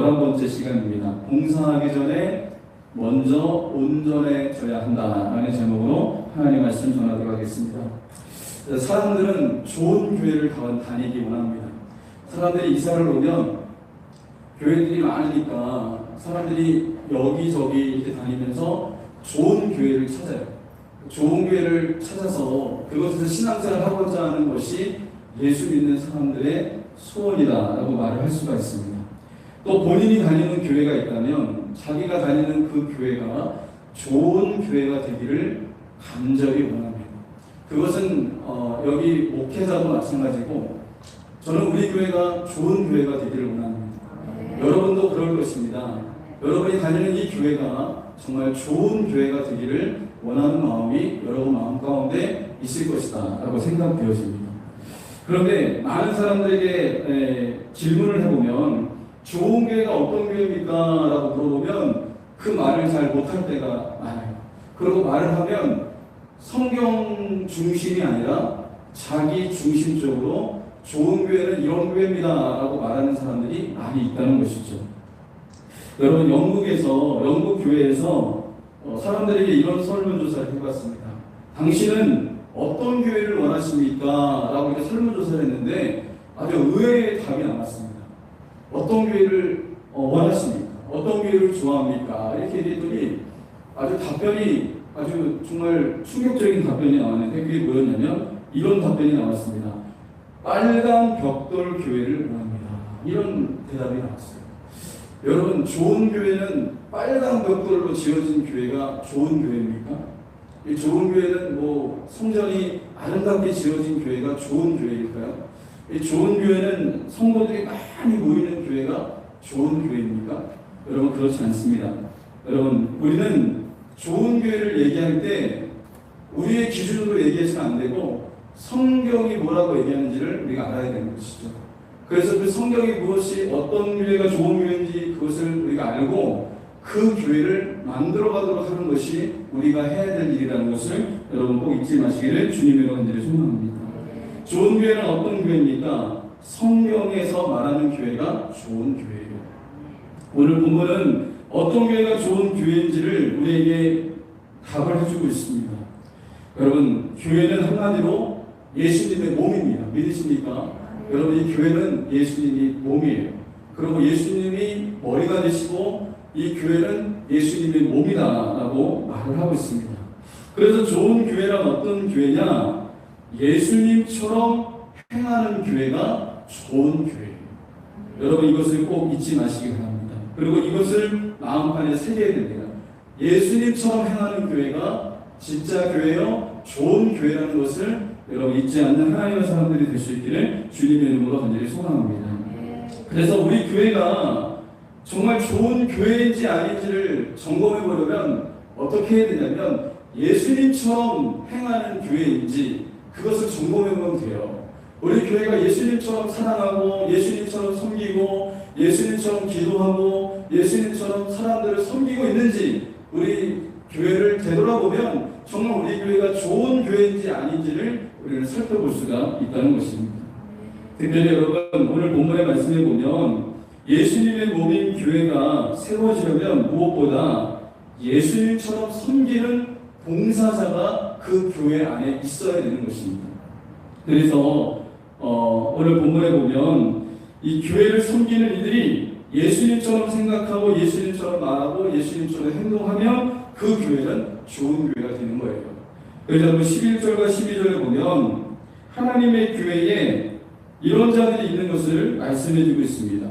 11번째 시간입니다. 봉사하기 전에 먼저 온전해져야 한다라는 제목으로 하나님의 말씀 전하도록 하겠습니다. 사람들은 좋은 교회를 다니기 원합니다. 사람들이 이사를 오면 교회들이 많으니까 사람들이 여기저기 이렇게 다니면서 좋은 교회를 찾아요. 좋은 교회를 찾아서 그것에서 신앙생활을 하고자 하는 것이 예수 믿는 사람들의 소원이다라고 말을 할 수가 있습니다. 또 본인이 다니는 교회가 있다면 자기가 다니는 그 교회가 좋은 교회가 되기를 간절히 원합니다. 그것은 여기 목회자도 마찬가지고 저는 우리 교회가 좋은 교회가 되기를 원합니다. 여러분도 그럴 것입니다. 여러분이 다니는 이 교회가 정말 좋은 교회가 되기를 원하는 마음이 여러분 마음 가운데 있을 것이다 라고 생각되어집니다. 그런데 많은 사람들에게 질문을 해보면 좋은 교회가 어떤 교회입니까? 라고 물어보면 그 말을 잘 못할 때가 많아요. 그리고 말을 하면 성경 중심이 아니라 자기 중심적으로 좋은 교회는 이런 교회입니다 라고 말하는 사람들이 많이 있다는 것이죠. 여러분 영국 교회에서 사람들에게 이런 설문조사를 해봤습니다. 당신은 어떤 교회를 원하십니까? 라고 이렇게 설문조사를 했는데 아주 의외의 답이 나왔습니다. 어떤 교회를 원하십니까? 어떤 교회를 좋아합니까? 이렇게 얘기했더니 아주 답변이 아주 정말 충격적인 답변이 나왔는데 그게 뭐였냐면 이런 답변이 나왔습니다. 빨간 벽돌 교회를 원합니다. 이런 대답이 나왔어요. 여러분 좋은 교회는 빨간 벽돌로 지어진 교회가 좋은 교회입니까? 이 좋은 교회는 뭐 성전이 아름답게 지어진 교회가 좋은 교회일까요? 이 좋은 교회는 성도들이 많이 모이는 교회가 좋은 교회입니까? 여러분 그렇지 않습니다. 여러분 우리는 좋은 교회를 얘기할 때 우리의 기준으로 얘기해서는 안 되고 성경이 뭐라고 얘기하는지를 우리가 알아야 되는 것이죠. 그래서 그 성경이 무엇이 어떤 교회가 좋은 교회인지 그것을 우리가 알고 그 교회를 만들어가도록 하는 것이 우리가 해야 될 일이라는 것을 여러분 꼭 잊지 마시기를 주님의 간절히 소망합니다. 좋은 교회는 어떤 교회입니까? 성경에서 말하는 교회가 좋은 교회예요. 오늘 본문은 어떤 교회가 좋은 교회인지를 우리에게 답을 해주고 있습니다. 여러분 교회는 한마디로 예수님의 몸입니다. 믿으십니까? 여러분 이 교회는 예수님이 몸이에요. 그리고 예수님이 머리가 되시고 이 교회는 예수님의 몸이다라고 말을 하고 있습니다. 그래서 좋은 교회란 어떤 교회냐? 예수님처럼 행하는 교회가 좋은 교회예요. 여러분 이것을 꼭 잊지 마시기 바랍니다. 그리고 이것을 마음판에 새겨야 됩니다. 예수님처럼 행하는 교회가 진짜 교회요, 좋은 교회라는 것을 여러분 잊지 않는 하나님의 사람들이 될 수 있기를 주님의 이름으로 간절히 소망합니다. 그래서 우리 교회가 정말 좋은 교회인지 아닌지를 점검해 보려면 어떻게 해야 되냐면 예수님처럼 행하는 교회인지 그것을 점검해 보면 돼요. 우리 교회가 예수님처럼 사랑하고 예수님처럼 섬기고 예수님처럼 기도하고 예수님처럼 사람들을 섬기고 있는지 우리 교회를 되돌아보면 정말 우리 교회가 좋은 교회인지 아닌지를 우리는 살펴볼 수가 있다는 것입니다. 특별히 여러분 오늘 본문의 말씀에 보면 예수님의 몸인 교회가 세워지려면 무엇보다 예수님처럼 섬기는 봉사자가 그 교회 안에 있어야 되는 것입니다. 그래서 오늘 본문에 보면 이 교회를 섬기는 이들이 예수님처럼 생각하고 예수님처럼 말하고 예수님처럼 행동하면 그 교회는 좋은 교회가 되는 거예요. 그래서 11절과 12절에 보면 하나님의 교회에 이런 자들이 있는 것을 말씀해 주고 있습니다.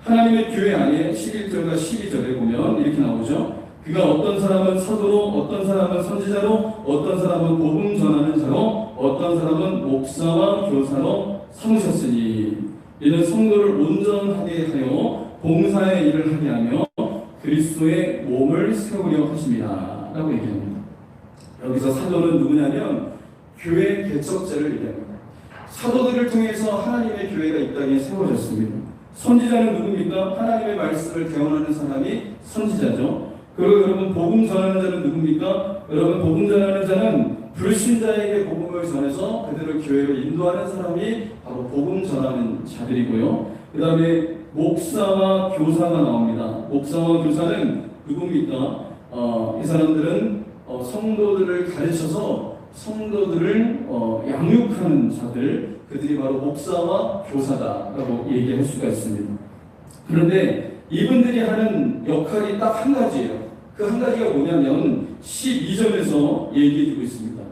하나님의 교회 안에 11절과 12절에 보면 이렇게 나오죠. 그가 어떤 사람은 사도로, 어떤 사람은 선지자로, 어떤 사람은 복음 전하는 자로, 어떤 사람은 목사와 교사로 삼으셨으니 이는 성도를 온전하게 하여 봉사의 일을 하게 하며 그리스도의 몸을 세우려 하십니다 라고 얘기합니다. 여기서 사도는 누구냐면 교회 개척자를 얘기합니다. 사도들을 통해서 하나님의 교회가 이 땅에 세워졌습니다. 선지자는 누굽니까? 하나님의 말씀을 대언하는 사람이 선지자죠. 그리고 여러분 복음 전하는 자는 누굽니까? 여러분 복음 전하는 자는 불신자에게 복음을 전해서 그들을 교회로 인도하는 사람이 바로 복음 전하는 자들이고요. 그 다음에 목사와 교사가 나옵니다. 목사와 교사는 누굽니까? 이 사람들은 성도들을 가르쳐서 성도들을 양육하는 자들, 그들이 바로 목사와 교사다라고 얘기할 수가 있습니다. 그런데 이분들이 하는 역할이 딱 한 가지예요. 그 한 가지가 뭐냐면 12절에서 얘기해주고 있습니다.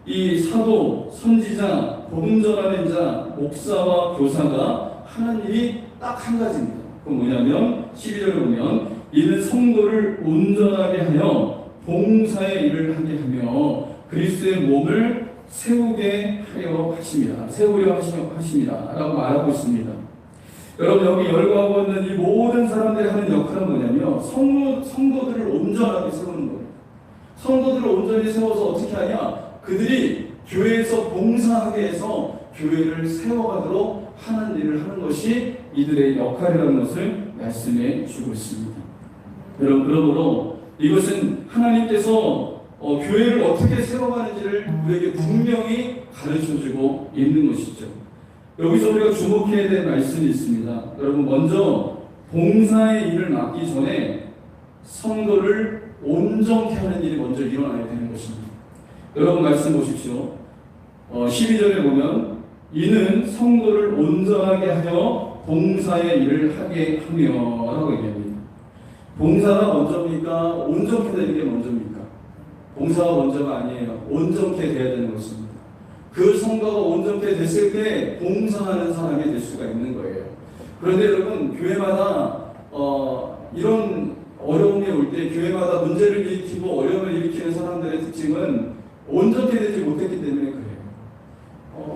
이 사도, 선지자, 복음 전하는 자, 목사와 교사가 하는 일이 딱 한 가지입니다. 그건 뭐냐면 12절에 보면 이는 성도를 온전하게 하여 봉사의 일을 하게 하며 그리스도의 몸을 세우게 하려 하십니다. 세우려 하십니다. 라고 말하고 있습니다. 여러분, 여기 열거하고 있는 이 모든 사람들이 하는 역할은 뭐냐면 성도들을 온전하게 세우는 거예요. 성도들을 온전히 세워서 어떻게 하냐? 그들이 교회에서 봉사하게 해서 교회를 세워가도록 하는 일을 하는 것이 이들의 역할이라는 것을 말씀해 주고 있습니다. 여러분, 그러므로 이것은 하나님께서 교회를 어떻게 세워가는지를 우리에게 분명히 가르쳐주고 있는 것이죠. 여기서 우리가 주목해야 될 말씀이 있습니다. 여러분, 먼저 봉사의 일을 맡기 전에 성도를 온전케 하는 일이 먼저 일어나야 되는 것입니다. 여러분, 말씀 보십시오. 12절에 보면 이는 성도를 온전하게 하여 봉사의 일을 하게 하며 라고 얘기합니다. 봉사가 먼저입니까? 온전케 되는 게 먼저입니까? 봉사가 먼저가 아니에요. 온전케 돼야 되는 것입니다. 그 성도가 온전케 됐을 때 봉사하는 사람이 될 수가 있는 거예요. 그런데 여러분, 교회마다 이런 어려움이 올 때 교회마다 문제를 일으키고 어려움을 일으키는 사람들의 특징은 온전케 되지 못했기 때문에 그래요.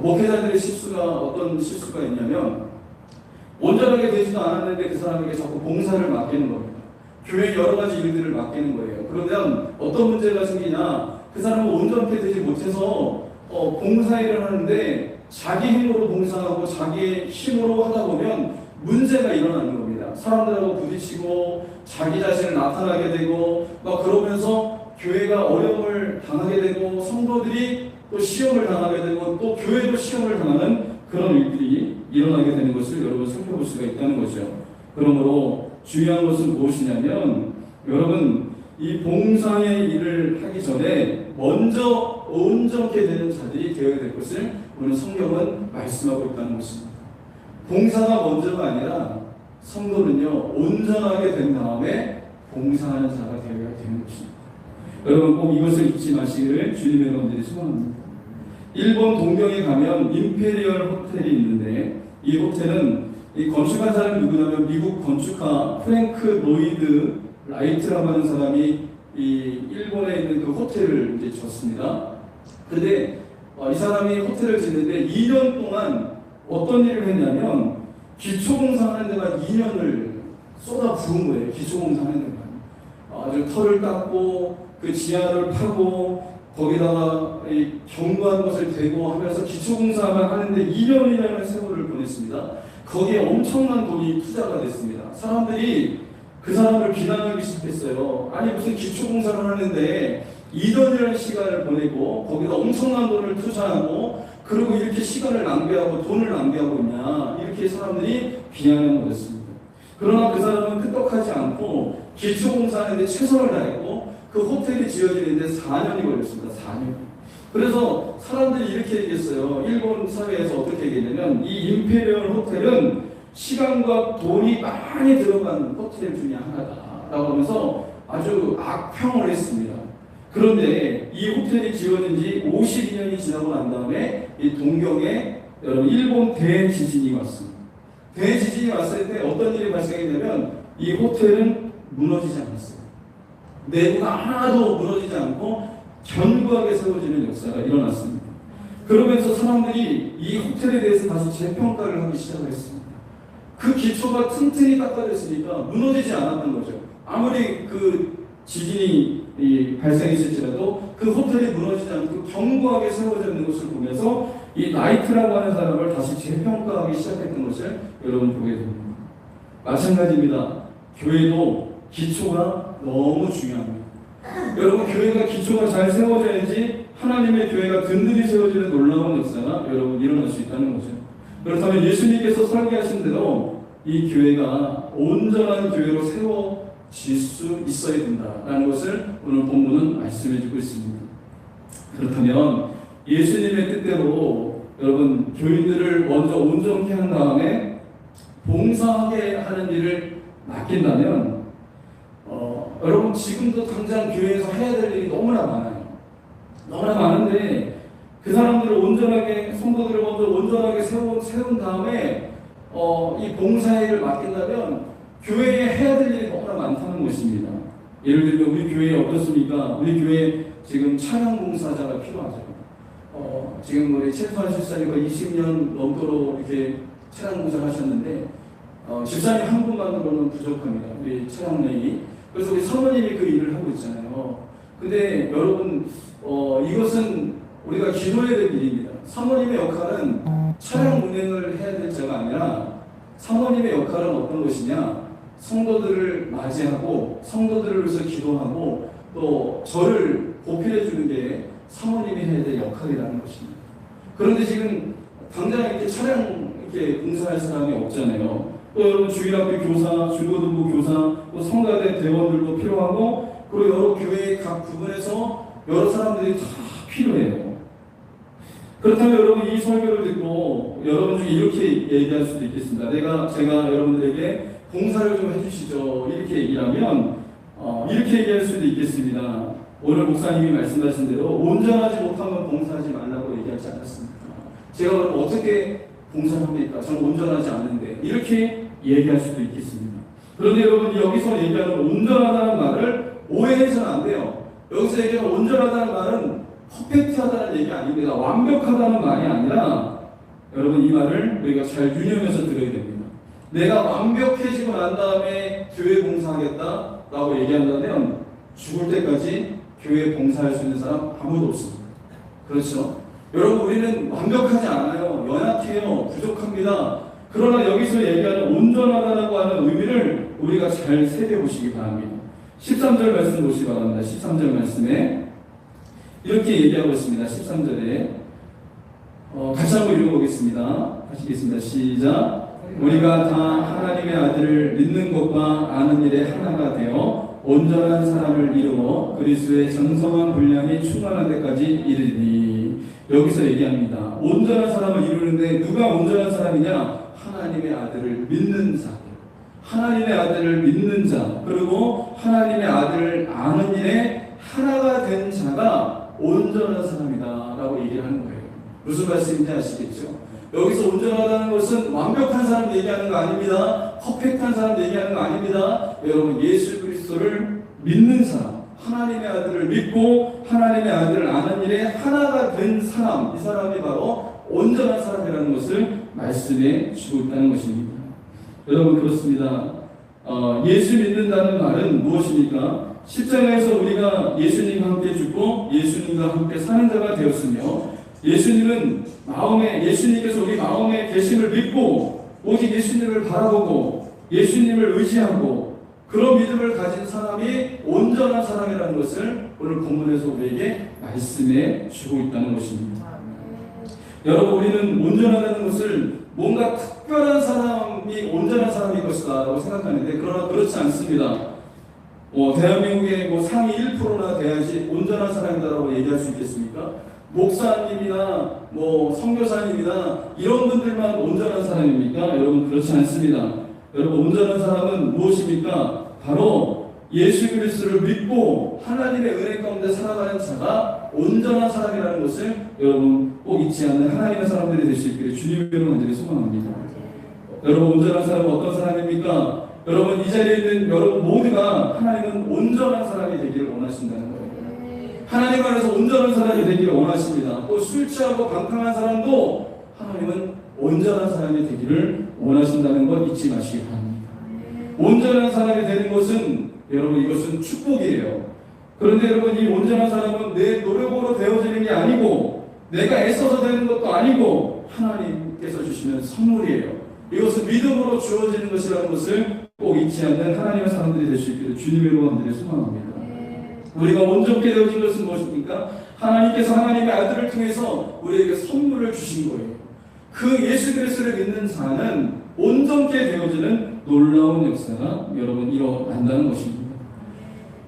목회자들의 실수가 어떤 실수가 있냐면 온전하게 되지도 않았는데 그 사람에게 자꾸 봉사를 맡기는 겁니다. 교회 여러 가지 일들을 맡기는 거예요. 그러면 어떤 문제가 생기냐? 그 사람은 온전케 되지 못해서 봉사일을 하는데 자기 힘으로 봉사하고 자기의 힘으로 하다 보면 문제가 일어나는 겁니다. 사람들하고 부딪히고 자기 자신을 나타나게 되고 막 그러면서 교회가 어려움을 당하게 되고 성도들이 또 시험을 당하게 되고 또 교회도 시험을 당하는 그런 일들이 일어나게 되는 것을 여러분 살펴볼 수가 있다는 거죠. 그러므로 중요한 것은 무엇이냐면 여러분, 이 봉사의 일을 하기 전에 먼저 온전케 되는 자들이 되어야 될 것을 오늘 성경은 말씀하고 있다는 것입니다. 봉사가 먼저가 아니라 성도는요, 온전하게 된 다음에 봉사하는 자가 되어야 되는 것입니다. 여러분, 꼭 이것을 잊지 마시기를 주님의 여러분들이 소원합니다. 일본 동경에 가면 임페리얼 호텔이 있는데 이 호텔은 이 건축한 사람이 누구냐면 미국 건축가 프랭크 로이드 라이트라고 하는 사람이 이 일본에 있는 그 호텔을 이제 졌습니다. 그런데 이 사람이 호텔을 짓는데 2년 동안 어떤 일을 했냐면 기초공사하는 데만 2년을 쏟아 부은 거예요. 기초공사하는 데만 아주 털을 깎고 그 지하를 파고 거기다가 이 견고한 것을 대고 하면서 기초공사만 하는데 2년이라는 세월을 보냈습니다. 거기에 엄청난 돈이 투자가 됐습니다. 사람들이 그 사람을 비난하기 시작했어요. 아니, 무슨 기초공사를 하는데 2년이라는 시간을 보내고 거기다 엄청난 돈을 투자하고 그리고 이렇게 시간을 낭비하고 돈을 낭비하고 있냐, 이렇게 사람들이 비난을 받았습니다. 그러나 그 사람은 끄떡하지 않고 기초공사하는데 최선을 다했고 그 호텔이 지어지는데 4년이 걸렸습니다. 4년. 그래서 사람들이 이렇게 얘기했어요. 일본 사회에서 어떻게 얘기했냐면 이 임페리얼 호텔은 시간과 돈이 많이 들어간 호텔 중에 하나다라고 하면서 아주 악평을 했습니다. 그런데 이 호텔이 지어진 지 52년이 지나고 난 다음에 이 동경에 여러분 일본 대지진이 왔습니다. 대지진이 왔을 때 어떤 일이 발생했냐면 이 호텔은 무너지지 않았어요. 내부가 하나도 무너지지 않고 견고하게 세워지는 역사가 일어났습니다. 그러면서 사람들이 이 호텔에 대해서 다시 재평가를 하기 시작했습니다. 그 기초가 튼튼히 닦아졌으니까 무너지지 않았던 거죠. 아무리 그 지진이 발생했을지라도 그 호텔이 무너지지 않고 견고하게 세워져 있는 것을 보면서 이 나이트라고 하는 사람을 다시 재평가하기 시작했던 것을 여러분 보게 됩니다. 마찬가지입니다. 교회도 기초가 너무 중요합니다. 여러분, 교회가 기초가 잘 세워져야지 하나님의 교회가 든든히 세워지는 놀라운 역사가 여러분 일어날 수 있다는 거죠. 그렇다면 예수님께서 설계하신 대로 이 교회가 온전한 교회로 세워질 수 있어야 된다라는 것을 오늘 본문은 말씀해 주고 있습니다. 그렇다면 예수님의 뜻대로 여러분 교인들을 먼저 온전케 한 다음에 봉사하게 하는 일을 맡긴다면 여러분 지금도 당장 교회에서 해야 될 일이 너무나 많아요. 너무나 많은데 그 사람들을 온전하게 성도들을 먼저 온전하게 세운 다음에 이 봉사일을 맡긴다면 교회에 해야 될 일이 너무나 많다는 것입니다. 예를 들면 우리 교회에 어떻습니까? 우리 교회에 지금 차량 봉사자가 필요하죠. 지금 우리 최수환 집사님과 20년 넘도록 이렇게 차량 봉사를 하셨는데 집사님 한 분만으로는 부족합니다. 우리 차량 레이. 그래서 우리 사모님이 그 일을 하고 있잖아요. 근데 여러분 이것은 우리가 기도해야 될 일입니다. 사모님의 역할은 차량 운행을 해야 될 자가 아니라 사모님의 역할은 어떤 것이냐? 성도들을 맞이하고 성도들을 위해서 기도하고 또 저를 보필해 주는 게 사모님이 해야 될 역할이라는 것입니다. 그런데 지금 당장 이렇게 차량 이렇게 봉사할 사람이 없잖아요. 또 여러분 주일학교 교사, 중고등부 교사, 또 성가대 대원들도 필요하고 그리고 여러 교회의 각 부분에서 여러 사람들이 다 필요해요. 그렇다면 여러분 이 설교를 듣고 여러분 중에 이렇게 얘기할 수도 있겠습니다. 제가 여러분들에게 봉사를 좀 해주시죠. 이렇게 얘기하면 이렇게 얘기할 수도 있겠습니다. 오늘 목사님이 말씀하신 대로 온전하지 못하면 봉사하지 말라고 얘기하지 않았습니까? 제가 그럼 어떻게 봉사를 합니까? 저는 온전하지 않은데 이렇게 얘기할 수도 있겠습니다. 그런데 여러분 여기서 얘기하는 온전하다는 말을 오해해서는 안 돼요. 여기서 얘기하는 온전하다는 말은 퍼펙트하다는 얘기 아닙니다. 완벽하다는 말이 아니라 여러분 이 말을 우리가 잘 유념해서 들어야 됩니다. 내가 완벽해지고 난 다음에 교회 봉사하겠다라고 얘기한다면 죽을 때까지 교회 봉사할 수 있는 사람 아무도 없습니다. 그렇죠? 여러분 우리는 완벽하지 않아요. 연약해요. 부족합니다. 그러나 여기서 얘기하는 온전하다고 하는 의미를 우리가 잘 새겨보시기 바랍니다. 13절 말씀 보시기 바랍니다. 13절 말씀에 이렇게 얘기하고 있습니다. 13절에 같이 한번 읽어보겠습니다. 하시겠습니다. 시작. 우리가 다 하나님의 아들을 믿는 것과 아는 일에 하나가 되어 온전한 사람을 이루어 그리스도의 정성한 분량이 충만한 데까지 이르니. 여기서 얘기합니다. 온전한 사람을 이루는데 누가 온전한 사람이냐? 하나님의 아들을 믿는 자. 하나님의 아들을 믿는 자, 그리고 하나님의 아들을 아는 일에 하나가 된 자가 온전한 사람이다 라고 얘기를 하는 거예요. 무슨 말씀인지 아시겠죠? 여기서 온전하다는 것은 완벽한 사람 얘기하는 거 아닙니다. 퍼펙트한 사람 얘기하는 거 아닙니다. 여러분 예수 그리스도를 믿는 사람, 하나님의 아들을 믿고 하나님의 아들을 아는 일에 하나가 된 사람, 이 사람이 바로 온전한 사람이라는 것을 말씀해 주고 있다는 것입니다. 여러분 그렇습니다. 예수 믿는다는 말은 무엇입니까? 십자가에서 우리가 예수님과 함께 죽고 예수님과 함께 사는 자가 되었으며 예수님께서 우리 마음에 계심을 믿고 오직 예수님을 바라보고 예수님을 의지하고 그런 믿음을 가진 사람이 온전한 사람이라는 것을 오늘 본문에서 우리에게 말씀해 주고 있다는 것입니다. 여러분 우리는 온전하다는 것을 뭔가 특별한 사람이 온전한 사람일 것이다 라고 생각하는데 그러나 그렇지 않습니다. 대한민국의 상위 1%나 돼야지 온전한 사람이다라고 얘기할 수 있겠습니까? 목사님이나 선교사님이나 이런 분들만 온전한 사람입니까? 여러분 그렇지 않습니다. 여러분 온전한 사람은 무엇입니까? 바로 예수 그리스도를 믿고 하나님의 은혜 가운데 살아가는 자가 온전한 사람이라는 것을 여러분 꼭 잊지 않는 하나님의 사람들이 될 수 있기를 주님의 이름으로 간절히 소망합니다. 여러분 온전한 사람은 어떤 사람입니까? 여러분 이 자리에 있는 여러분 모두가 하나님은 온전한 사람이 되기를 원하신다는 거예요. 하나님 안에서 온전한 사람이 되기를 원하십니다. 또 술 취하고 방탕한 사람도 하나님은 온전한 사람이 되기를 원하신다는 것 잊지 마시기 바랍니다. 온전한 사람이 되는 것은 여러분 이것은 축복이에요. 그런데 여러분 이 온전한 사람은 내 노력으로 되어지는 게 아니고 내가 애써서 되는 것도 아니고 하나님께서 주시는 선물이에요. 이것은 믿음으로 주어지는 것이라는 것을 꼭 잊지 않는 하나님의 사람들이 될 수 있기를 주님의 이름으로 간절히 소망합니다. 우리가 온전케 되어진 것은 무엇입니까? 하나님께서 하나님의 아들을 통해서 우리에게 선물을 주신 거예요. 그 예수 그리스도를 믿는 자는 온전케 되어지는 놀라운 역사가 여러분 일어난다는 것입니다.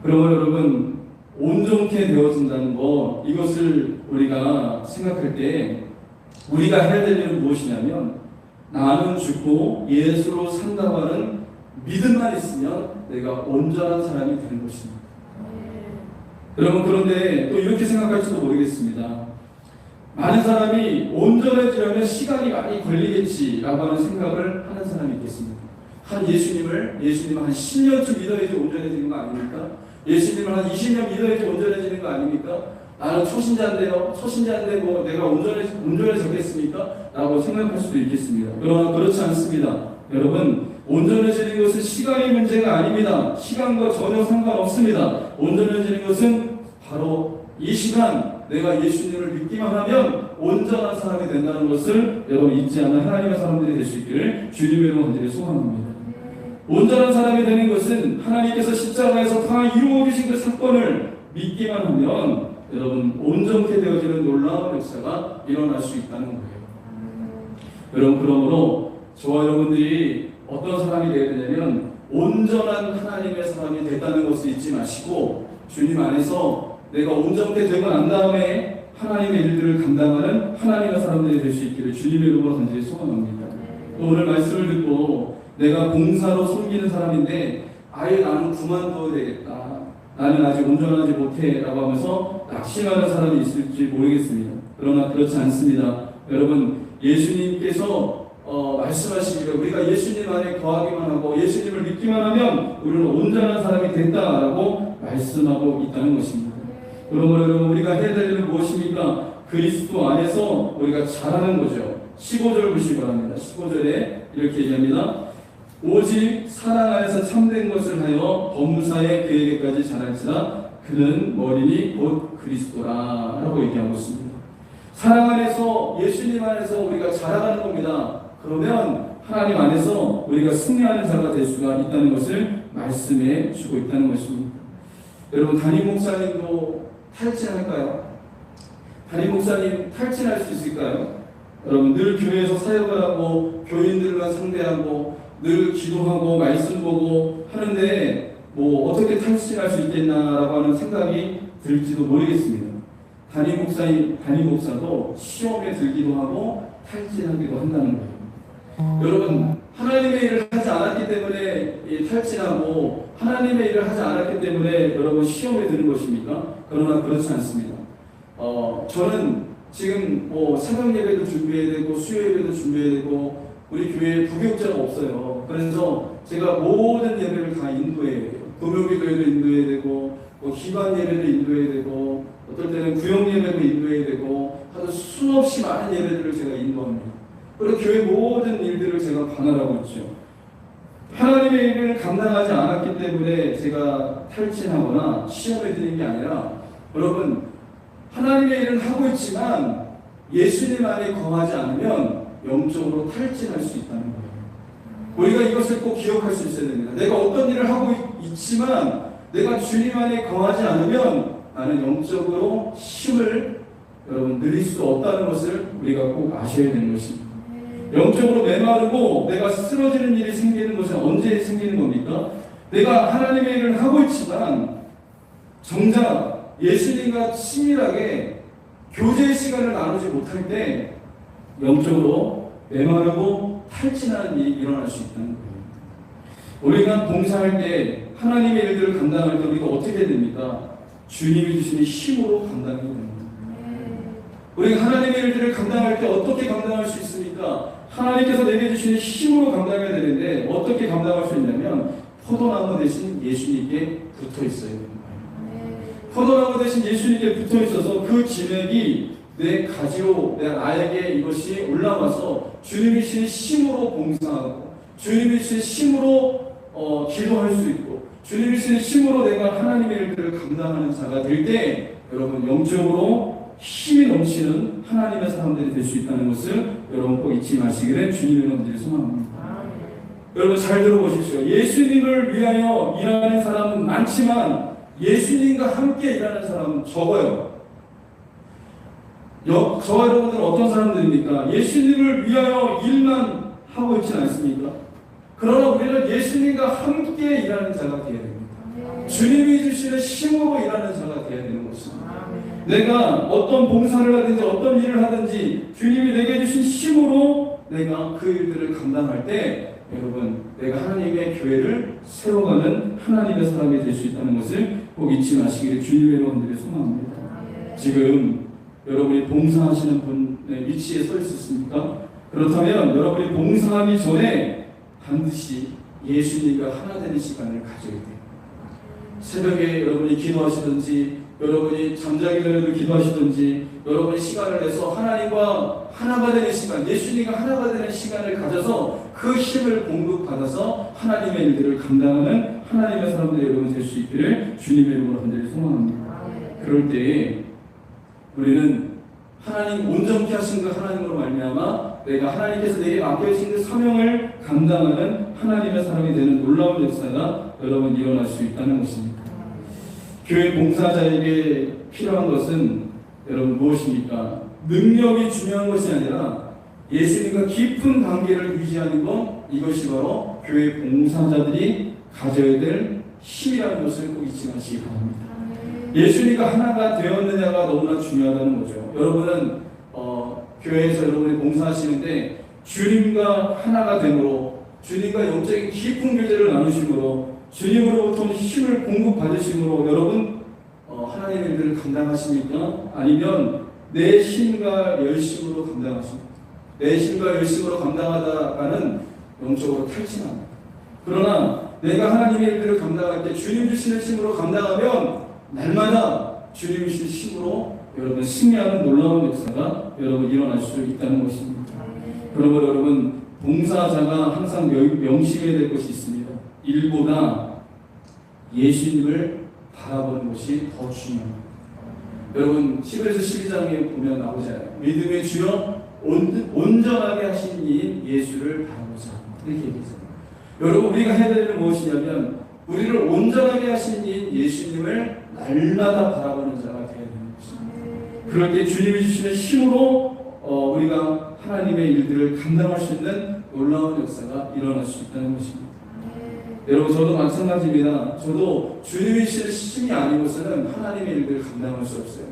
그러면 여러분 온전케 되어진다는 것, 이것을 우리가 생각할 때 우리가 해야 될 일은 무엇이냐면 나는 죽고 예수로 산다고 하는 믿음만 있으면 내가 온전한 사람이 되는 것입니다. 여러분 그런데 또 이렇게 생각할지도 모르겠습니다. 많은 사람이 온전해지려면 시간이 많이 걸리겠지라고 하는 생각을 하는 사람이 있겠습니다. 예수님을 한 10년쯤 믿어야지 온전해지는 거 아닙니까? 예수님을 한 20년 믿어야지 온전해지는 거 아닙니까? 나는 초신자인데요. 초신자인데 뭐 내가 온전해졌겠습니까? 라고 생각할 수도 있겠습니다. 그러나 그렇지 않습니다. 여러분 온전해지는 것은 시간의 문제가 아닙니다. 시간과 전혀 상관없습니다. 온전해지는 것은 바로 이 시간 내가 예수님을 믿기만 하면 온전한 사람이 된다는 것을 여러분 잊지 않는 하나님의 사람들이 될 수 있기를 주님의 이름으로 소원합니다. 온전한 사람이 되는 것은 하나님께서 십자가에서 다 이루어 주신 그 사건을 믿기만 하면 여러분 온전케 되어지는 놀라운 역사가 일어날 수 있다는 거예요. 여러분 그러므로 저와 여러분들이 어떤 사람이 되어야 되냐면 온전한 하나님의 사람이 됐다는 것을 잊지 마시고 주님 안에서 내가 온전케 되고 난 다음에 하나님의 일들을 감당하는 하나님의 사람들이 될 수 있기를 주님의 이름으로 간절히 소원합니다. 또 오늘 말씀을 듣고 내가 봉사로 섬기는 사람인데 아예 나는 그만둬야 되겠다, 나는 아직 온전하지 못해 라고 하면서 낙심하는 사람이 있을지 모르겠습니다. 그러나 그렇지 않습니다. 여러분 예수님께서 말씀하시기를 우리가 예수님 안에 거하기만 하고 예수님을 믿기만 하면 우리는 온전한 사람이 된다라고 말씀하고 있다는 것입니다. 그러므로 여러분 우리가 해야 될 일은 무엇입니까? 그리스도 안에서 우리가 자라는 거죠. 15절 보시기 바랍니다. 15절에 이렇게 얘기합니다. 오직 사랑 안에서 참된 것을 하여 범사에 그에게까지 자랄지라 그는 머리니 곧 그리스도라 라고 얘기하고 있습니다. 사랑 안에서 예수님 안에서 우리가 자라가는 겁니다. 그러면 하나님 안에서 우리가 승리하는 자가 될 수가 있다는 것을 말씀해 주고 있다는 것입니다. 여러분 담임 목사님도 탈진할까요? 담임 목사님 탈진할 수 있을까요? 여러분 늘 교회에서 사역을 하고 교인들과 상대하고 늘 기도하고 말씀 보고 하는데 뭐 어떻게 탈진할 수 있겠나라고 하는 생각이 들지도 모르겠습니다. 담임 목사도 시험에 들기도 하고 탈진하기도 한다는 거예요. 여러분 하나님의 일을 하지 않았기 때문에 탈진하고 하나님의 일을 하지 않았기 때문에 여러분 시험에 드는 것입니까? 그러나 그렇지 않습니다. 저는 지금 뭐 새벽 예배도 준비해야 되고 수요 예배도 되고해야 되고 우리 교회에 부교육자가 없어요. 그래서 제가 모든 예배를 다 인도해야 돼요. 금요기도에도 인도해야 되고 기반 예배도 인도해야 되고 어떨 때는 구역 예배도 인도해야 되고 아주 수없이 많은 예배들을 제가 인도합니다. 그리고 교회 모든 일들을 제가 관할하고 있죠. 하나님의 일을 감당하지 않았기 때문에 제가 탈진하거나 시험에 드는 게 아니라 여러분 하나님의 일을 하고 있지만 예수님 안에 거하지 않으면 영적으로 탈진할 수 있다는 거예요. 우리가 이것을 꼭 기억할 수 있어야 됩니다. 내가 어떤 일을 하고 있지만 내가 주님 안에 거하지 않으면 나는 영적으로 힘을 여러분 늘릴 수 없다는 것을 우리가 꼭 아셔야 되는 것입니다. 영적으로 메마르고 내가 쓰러지는 일이 생기는 것은 언제 생기는 겁니까? 내가 하나님의 일을 하고 있지만 정작 예수님과 친밀하게 교제의 시간을 나누지 못할 때 영적으로 메마르고 탈진하는 일이 일어날 수 있다는 거예요. 우리가 봉사할 때 하나님의 일들을 감당할 때 우리가 어떻게 됩니까? 주님이 주시는 힘으로 감당해야 됩니다. 우리가 하나님의 일들을 감당할 때 어떻게 감당할 수 있습니까? 하나님께서 내게 주시는 힘으로 감당해야 되는데 어떻게 감당할 수 있냐면 포도나무 대신 예수님께 붙어 있어야 됩니다. 포도나무 대신 예수님께 붙어 있어서 그 진액이 내 가지로 나에게 이것이 올라와서 주님이 주신 힘으로 봉사하고 주님이 주신 힘으로 기도할 수 있고 주님이 주신 힘으로 내가 하나님의 일들을 감당하는 자가 될 때 여러분 영적으로 힘이 넘치는 하나님의 사람들이 될 수 있다는 것을 여러분 꼭 잊지 마시기를 주님의 이름으로 소망합니다. 여러분 잘 들어보십시오. 예수님을 위하여 일하는 사람은 많지만 예수님과 함께 일하는 사람은 적어요. 저와 여러분들은 어떤 사람들입니까? 예수님을 위하여 일만 하고 있지는 않습니까? 그러나 우리는 예수님과 함께 일하는 자가 되어야 됩니다. 주님이 주시는 힘으로 일하는 자가 되어야 되는 것입니다. 내가 어떤 봉사를 하든지 어떤 일을 하든지 주님이 내게 주신 힘으로 내가 그 일들을 감당할 때 여러분, 내가 하나님의 교회를 세워가는 하나님의 사람이 될 수 있다는 것을 꼭 잊지 마시기를 주님의 여러분들이 소망합니다. 지금 여러분이 봉사하시는 분의 위치에 서 있었습니까? 그렇다면 여러분이 봉사하기 전에 반드시 예수님과 하나 되는 시간을 가져야 돼요. 새벽에 여러분이 기도하시든지, 여러분이 잠자기 전에도 기도하시든지, 여러분이 시간을 내서 하나님과 하나가 되는 시간, 예수님과 하나가 되는 시간을 가져서 그 힘을 공급받아서 하나님의 일들을 감당하는 하나님의 사람들이 여러분 될 수 있기를 주님의 이름으로 간절히 소망합니다. 그럴 때에 우리는 하나님 온전케 하신 그 하나님으로 말미암아 내가 하나님께서 내게 맡겨주신 그 사명을 감당하는 하나님의 사람이 되는 놀라운 역사가 여러분 일어날 수 있다는 것입니다. 교회 봉사자에게 필요한 것은 여러분 무엇입니까? 능력이 중요한 것이 아니라 예수님과 깊은 관계를 유지하는 것, 이것이 바로 교회 봉사자들이 가져야 될 힘이라는 것을 꼭 잊지 마시기 바랍니다. 예수님과 하나가 되었느냐가 너무나 중요하다는 거죠. 여러분은 교회에서 여러분이 봉사하시는데 주님과 하나가 됨으로, 주님과 영적인 깊은 교제를 나누심으로, 주님으로부터 힘을 공급받으심으로 여러분 하나님의 일들을 감당하십니까? 아니면 내 힘과 열심으로 감당하십니까? 내 힘과 열심으로 감당하다가는 영적으로 탈진합니다. 그러나 내가 하나님의 일들을 감당할 때 주님 주시는 힘으로 감당하면 날마다 주님 주시는 힘으로 여러분 승리하는 놀라운 역사가 여러분 일어날 수 있다는 것입니다. 그러므로 여러분 봉사자가 항상 명심해야 될 것이 있습니다. 일보다 예수님을 바라보는 것이 더 중요합니다. 여러분 11에서 12장에 보면 나오잖아요. 믿음의 주여 온전하게 하신 이인 예수를 바라보자, 이렇게 얘기했어요. 여러분 우리가 해야 될 일은 무엇이냐면 우리를 온전하게 하신 이인 예수님을 날마다 바라보는 자가 되어야 되는 것입니다. 그럴 때 주님이 주시는 힘으로 우리가 하나님의 일들을 감당할 수 있는 놀라운 역사가 일어날 수 있다는 것입니다. 여러분 저도 마찬가지입니다. 저도 주님이 주시는 힘이 아니고서는 하나님의 일들을 감당할 수 없어요.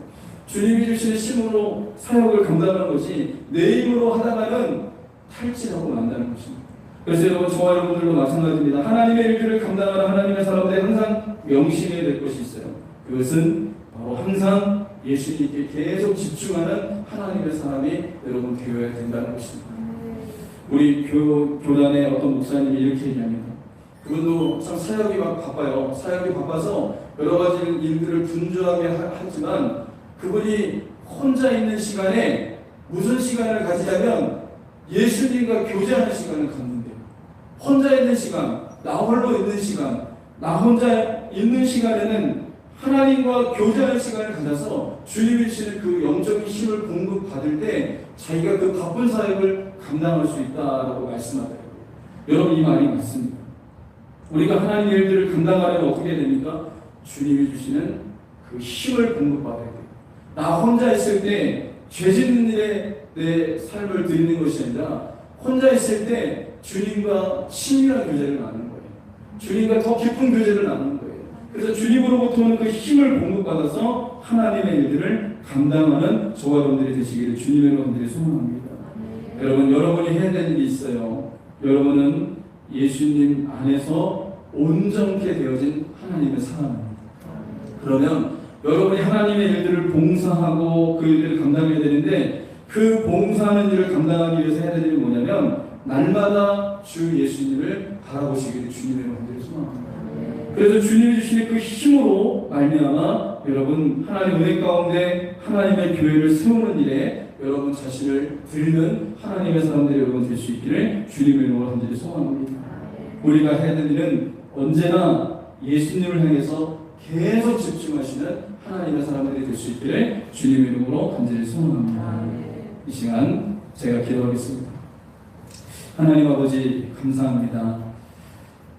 주님이 주시는 힘으로 사역을 감당하는 것이 내 힘으로 하다가는 탈진하고 만다는 것입니다. 그래서 여러분 저와 여러분들도 마찬가지입니다. 하나님의 일들을 감당하는 하나님의 사람들이 항상 명심해야 될 것이 있어요. 그것은 바로 항상 예수님께 계속 집중하는 하나님의 사람이 여러분 되어야 된다는 것입니다. 우리 교단의 어떤 목사님이 이렇게 얘기합니다. 그분도 참 사역이 바빠요. 사역이 바빠서 여러 가지 일들을 분주하게 하지만 그분이 혼자 있는 시간에 무슨 시간을 가지냐면 예수님과 교제하는 시간을 갖는데요. 혼자 있는 시간, 나 홀로 있는 시간, 나 혼자 있는 시간에는 하나님과 교제하는 시간을 가져서 주님이 주시는 그 영적인 힘을 공급받을 때 자기가 그 바쁜 사역을 감당할 수 있다라고 말씀하더라고요. 여러분 이 말이 맞습니다. 우리가 하나님의 일들을 감당하려면 어떻게 됩니까? 주님이 주시는 그 힘을 공급받아야 돼요. 나 혼자 있을 때 죄 짓는 일에 내 삶을 드리는 것이 아니라 혼자 있을 때 주님과 친밀한 교제를 나누는 거예요. 주님과 더 깊은 교제를 나누는 거예요. 그래서 주님으로부터 오는 그 힘을 공급받아서 하나님의 일들을 감당하는 저와 여러분들이 되시기를 주님의 여러분들이 소망합니다. 여러분 여러분이 해야 될 일이 있어요. 여러분은 예수님 안에서 온전케 되어진 하나님의 사람입니다. 그러면 여러분이 하나님의 일들을 봉사하고 그 일들을 감당해야 되는데 그 봉사하는 일을 감당하기 위해서 해야 될 일이 뭐냐면 날마다 주 예수님을 바라보시기를 주님의 여러분들이 소망합니다. 그래서 주님이 주시는 그 힘으로 말미암아 여러분 하나님 은혜 가운데 하나님의 교회를 세우는 일에 여러분 자신을 드리는 하나님의 사람들이 여러분 될 수 있기를 주님의 이름으로 간절히 소망합니다. 우리가 해야 될 일은 언제나 예수님을 향해서 계속 집중하시는 하나님의 사람들이 될 수 있기를 주님의 이름으로 간절히 소망합니다. 이 시간 제가 기도하겠습니다. 하나님 아버지 감사합니다.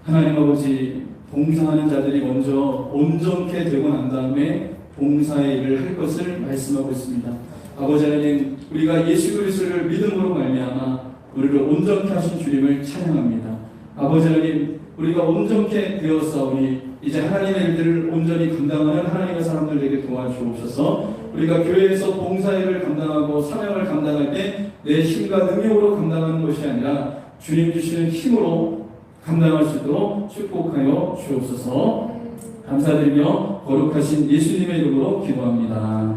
하나님 아버지 봉사하는 자들이 먼저 온전케 되고 난 다음에 봉사의 일을 할 것을 말씀하고 있습니다. 아버지 하나님 우리가 예수 그리스도를 믿음으로 말미암아 우리를 온전케 하신 주님을 찬양합니다. 아버지 하나님, 우리가 온전케 되었사오니 이제 하나님의 일들을 온전히 감당하는 하나님의 사람들에게 도와주옵소서. 우리가 교회에서 봉사일을 감당하고 사명을 감당할 때 내 힘과 능력으로 감당하는 것이 아니라 주님 주시는 힘으로 감당할 수 있도록 축복하여 주옵소서. 감사드리며 거룩하신 예수님의 이름으로 기도합니다.